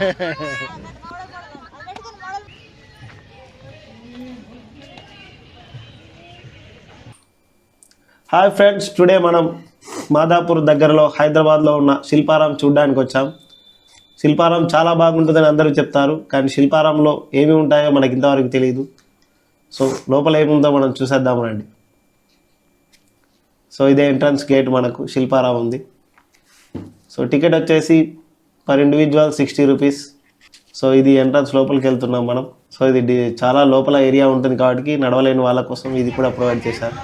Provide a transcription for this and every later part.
Hi friends, today మనం మాదాపూర్ దగ్గరలో హైదరాబాద్లో ఉన్న శిల్పారాం చూడడానికి వచ్చాం. శిల్పారాం చాలా బాగుంటుందని అందరూ చెప్తారు, కానీ శిల్పారాంలో ఏమి ఉంటాయో మనకి ఇంతవరకు తెలియదు. సో లోపల ఏముందో మనం చూసేద్దాం రండి. సో ఇదే ఎంట్రన్స్ గేట్, మనకు శిల్పారాం ఉంది. సో టికెట్ వచ్చేసి పర్ ఇండివిజువల్ 60 రూపీస్. సో ఇది ఎంట్రన్స్, లోపలికి వెళ్తున్నాం మనం. సో ఇది చాలా లోపల ఏరియా ఉంటుంది కాబట్టి నడవలేని వాళ్ళ కోసం ఇది కూడా ప్రొవైడ్ చేశారు.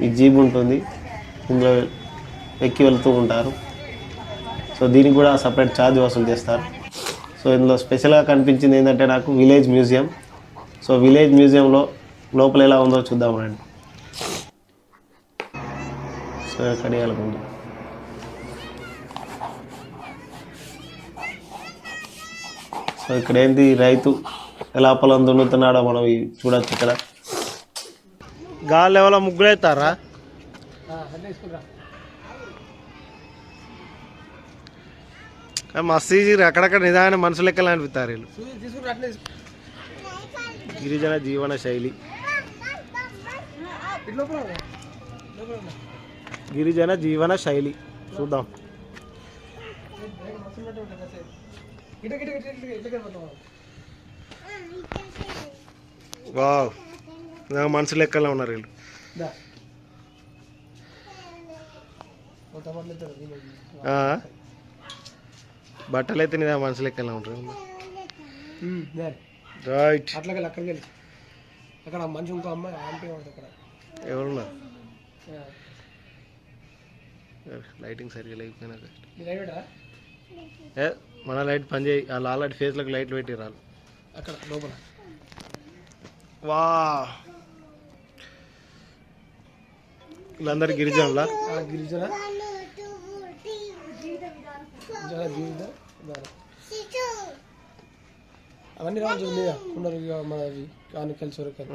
ఈ జీప్ ఉంటుంది, ఇందులో ఎక్కి వెళ్తూ ఉంటారు. సో దీనికి కూడా సపరేట్ ఛార్జ్ వసూలు చేస్తారు. సో ఇందులో స్పెషల్గా కనిపించింది ఏంటంటే నాకు విలేజ్ మ్యూజియం. సో విలేజ్ మ్యూజియంలో లోపల ఎలా ఉందో చూద్దాం రండి. సో కడియాలకుంది. సో ఇక్కడ ఏంటి, రైతు ఎలా పొలం దున్నుతున్నాడో మనం చూడొచ్చు. ఇక్కడ గాలి ఎవరో ముగ్గులేస్తారా? మస్తు ఈజీ, అక్కడక్కడ నిదాన మనుషులు లెక్కలు అనిపిస్తారు వీళ్ళు. గిరిజన జీవన శైలి, గిరిజన జీవన శైలి చూద్దాం. వావ్, మనుషులు లెక్కలా ఉన్నారు వీళ్ళు. బట్టలు అయితే నిదా మనుషులు లెక్కలా ఉంటారు. రైట్, అక్కడ మంచి ఇంకో అమ్మాయి ఆంటీ అక్కడ ఎవరున్నారు? లైటింగ్ సరిగ్గా లేకపోయినా మన లైట్ పని చేయి. వాళ్ళు ఆల్రెడీ ఫేస్లకు లైట్లు పెట్టి రాళ్ళు అక్కడ లోపల. వా, వీళ్ళందరూ గిరిజనులా? గిరిజన అవన్నీ రావాలి ఉన్నారు. మనది కానికల్ సొరకాయలు.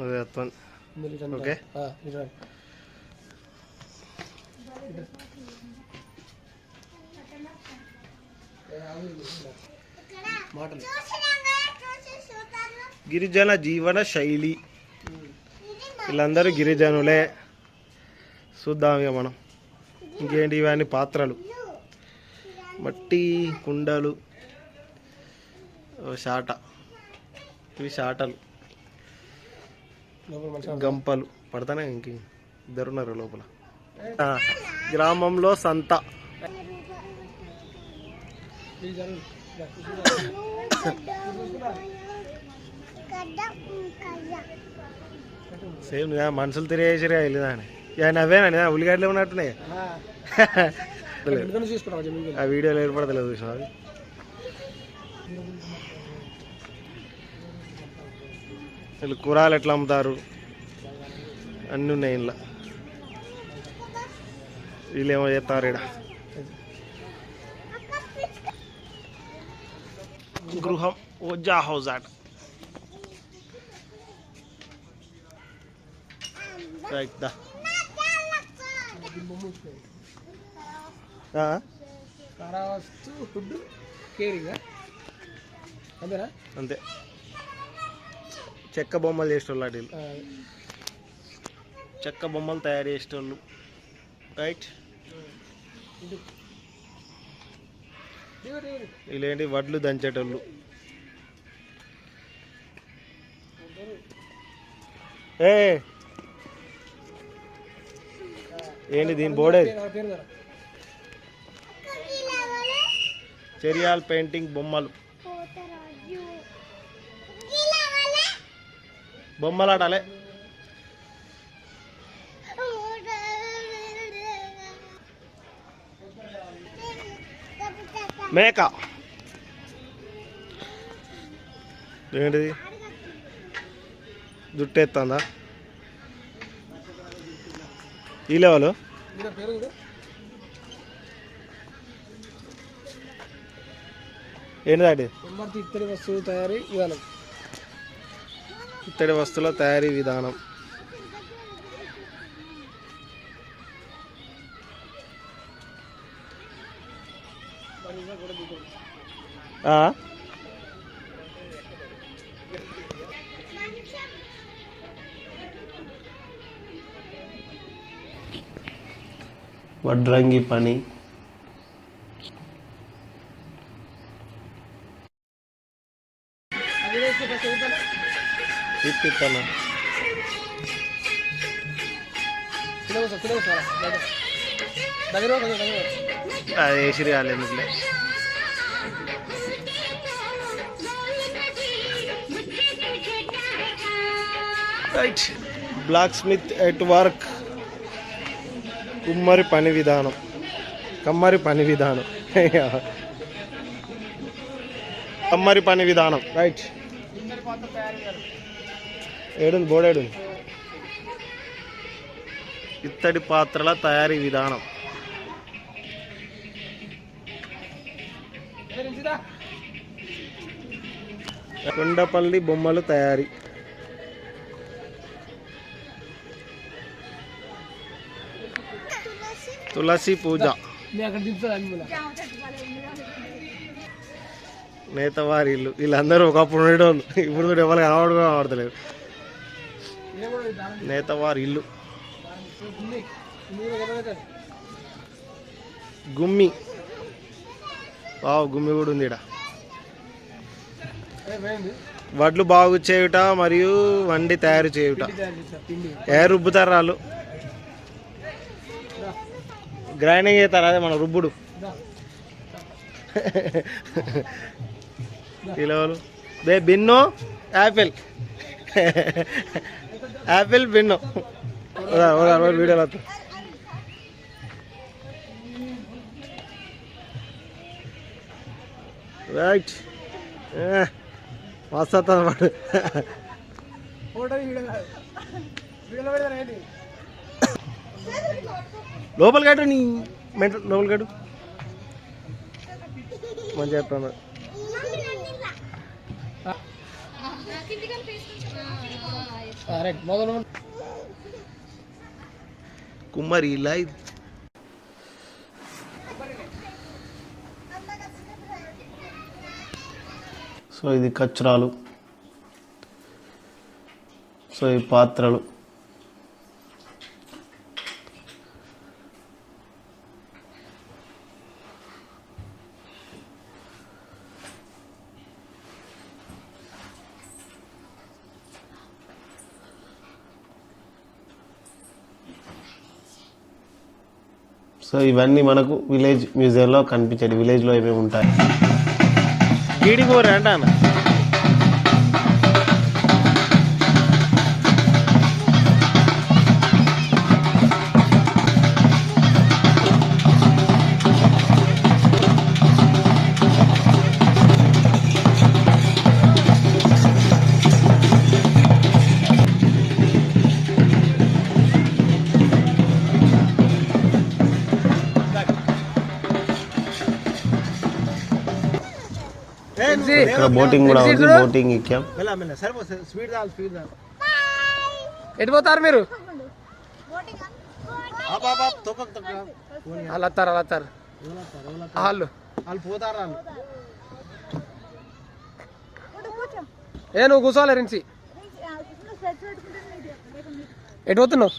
ఓకే, మాటలు. గిరిజన జీవన శైలి, వీళ్ళందరూ గిరిజనులే. చూద్దాం ఇక మనం. ఇంకేంటి, ఇవన్నీ పాత్రలు, మట్టి కుండలు, షాట, ఇవి షాటలు, గంపలు పడతానే. ఇంక ఇద్దరున్నారు లోపల. గ్రామంలో సంత. సేమ్ మనుషులు తిరిగేసిరా వెళ్ళిదా అని. అవేనా ఉల్లిగడ్డలు ఉన్నట్టున్నాయి. ఆ వీడియోలో ఏర్పడతలేదు చూసిన. వీళ్ళు కూరలు ఎట్లా అమ్ముతారు అన్నీ ఉన్నాయి ఇంట్లో. వీళ్ళేమో చేస్తారు ఇక్కడ. గృహం ఓజా హౌస్ ఆట. రైట్ దా. అంతే, చెక్క బొమ్మలు చేసేటోళ్ళు అటు. చెక్క బొమ్మలు తయారు చేసేటోళ్ళు. రైట్, వీళ్ళేంటి, వడ్లు దంచేటోళ్ళు. ఏంటి దీని బోర్డేది? చెరియాల్ పెయింటింగ్ బొమ్మలు. బొమ్మలు ఆడాలి. మేక ఏంటిది, జుట్టు ఎత్తుందా ఈ లెవెల్? ఏంటిది? ఇత్తడి వస్తువుల తయారీ విధానం. ఇత్తడి వస్తువుల తయారీ విధానం. వడ్రంగి పని, ఇస్తాను అది వేసిరి కాలేదు right. Blacksmith at work, కమ్మరి పని విధానం కమ్మరి పని విధానం రైట్. ఏడుంది బోర్డేడుంది. ఇత్తడి పాత్రల తయారీ విధానం. కొండపల్లి బొమ్మలు తయారీ. తులసి పూజ. నేతవారి ఇల్లు. వీళ్ళందరూ ఒకప్పుడు ఉండడం, ఇప్పుడు కూడా ఎవరు కనబడతలేదు. నేతవారి ఇల్లు. గుమ్మి. గుమ్మి కూడా ఉంది ఇక్కడ. వడ్లు బాగు చేయుట మరియు వండి తయారు చేయుట. ఏ రుబ్బుతారు వాళ్ళు? గ్రైండింగ్ చేస్తారు, అదే మన రుబ్బుడు. కిలోలు బిన్నో యాపిల్ యాపిల్ బిన్నో వీడియోలో రైట్. మస్తు అన్నమాట. లోపల కట్టు నీ మెంటల్, లోపల కట్టు మంచి చెప్తాను. కుమ్మరి లైవ్. సో ఇది కచ్చరాలు. సో ఈ పాత్రలు. సో ఇవన్నీ మనకు విలేజ్ మ్యూజియంలో కనిపించేది. విలేజ్లో ఏమేమి ఉంటాయి. గీడిపోరు అంటాను. ఇక్కడ బోటింగ్ కూడా ఉంది. బోటింగ్ ఎక్కాం. ఎటు పోతారు మీరు? వాళ్ళు పోతారు. నువ్వు కూర్చోవాలి రించి. ఎటు పోతున్నావు?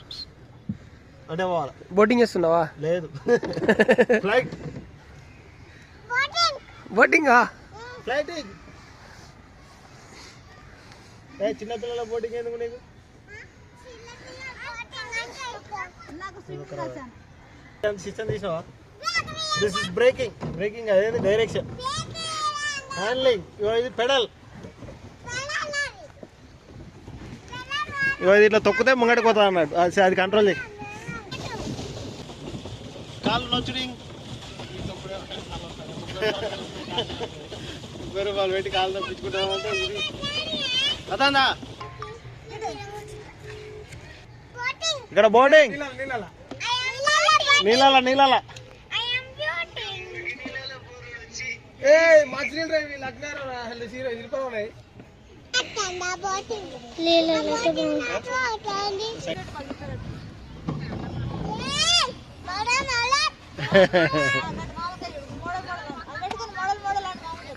బోటింగ్ చేస్తున్నావా? లేదు, ఫ్లైట్. బోటింగా? ఫ్లైటింగ్. చిన్నపిల్లల బోటింగ్ ఎందుకు నీకు? సిస్టమ్ తీసావా? This is breaking. బ్రేకింగ్ అదేంటి? Direction, handling. ఇది పెడల్. ఇది ఇట్లా తొక్కితే ముంగడికి పోతా అన్నాడు. అది కంట్రోల్ చేయి. కాళ్ళు నొచ్చుడింగ్. రూపాయలు పెట్టి కాళ్ళు తప్పించుకుంటామంటే అదా. ఇక్కడ బోటింగ్. నీళ్ళ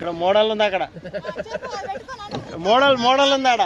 ఇక్కడ మోడల్ ఉంది అక్కడ మోడల్ ఉంది ఆడ